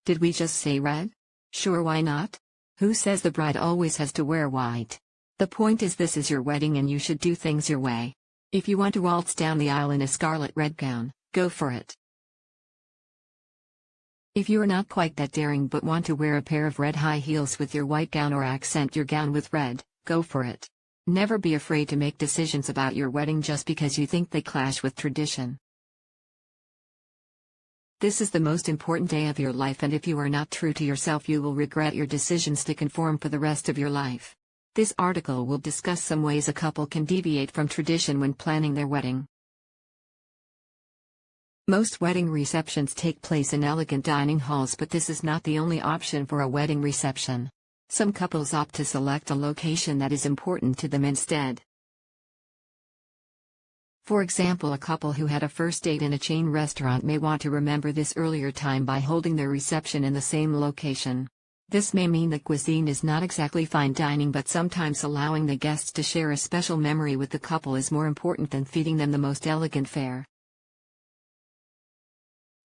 Did we just say red? Sure, why not? Who says the bride always has to wear white? The point is, this is your wedding and you should do things your way. If you want to waltz down the aisle in a scarlet red gown, go for it. If you are not quite that daring but want to wear a pair of red high heels with your white gown or accent your gown with red, go for it. Never be afraid to make decisions about your wedding just because you think they clash with tradition. This is the most important day of your life, and if you are not true to yourself, you will regret your decisions to conform for the rest of your life. This article will discuss some ways a couple can deviate from tradition when planning their wedding. Most wedding receptions take place in elegant dining halls, but this is not the only option for a wedding reception. Some couples opt to select a location that is important to them instead. For example, a couple who had a first date in a chain restaurant may want to remember this earlier time by holding their reception in the same location. This may mean that cuisine is not exactly fine dining, but sometimes allowing the guests to share a special memory with the couple is more important than feeding them the most elegant fare.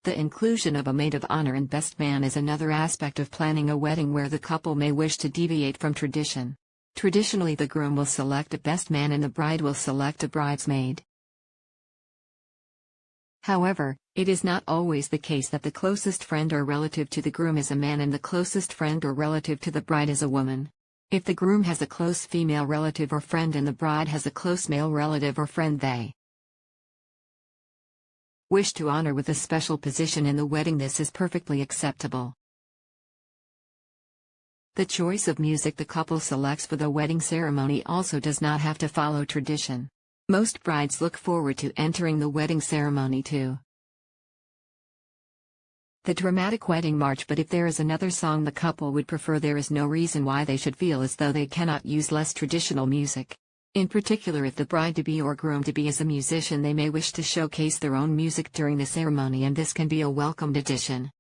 The inclusion of a maid of honor and best man is another aspect of planning a wedding where the couple may wish to deviate from tradition. Traditionally, the groom will select a best man and the bride will select a bridesmaid. However, it is not always the case that the closest friend or relative to the groom is a man and the closest friend or relative to the bride is a woman. If the groom has a close female relative or friend and the bride has a close male relative or friend they wish to honor with a special position in the wedding, this is perfectly acceptable. The choice of music the couple selects for the wedding ceremony also does not have to follow tradition. Most brides look forward to entering the wedding ceremony to the dramatic wedding march, but if there is another song the couple would prefer, there is no reason why they should feel as though they cannot use less traditional music. In particular, if the bride-to-be or groom-to-be is a musician, they may wish to showcase their own music during the ceremony, and this can be a welcomed addition.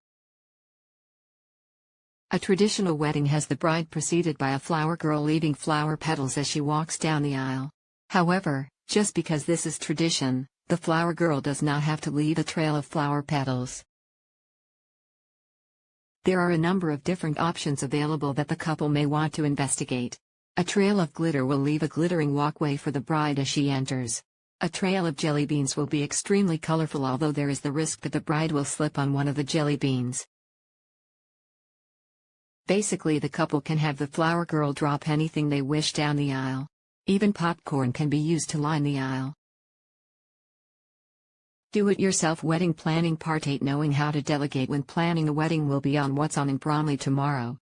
A traditional wedding has the bride preceded by a flower girl leaving flower petals as she walks down the aisle. However, just because this is tradition, the flower girl does not have to leave a trail of flower petals. There are a number of different options available that the couple may want to investigate. A trail of glitter will leave a glittering walkway for the bride as she enters. A trail of jelly beans will be extremely colorful, although there is the risk that the bride will slip on one of the jelly beans. Basically, the couple can have the flower girl drop anything they wish down the aisle. Even popcorn can be used to line the aisle. Do-it-yourself wedding planning. Part 8. Knowing how to delegate when planning a wedding will be on What's on in Bromley tomorrow.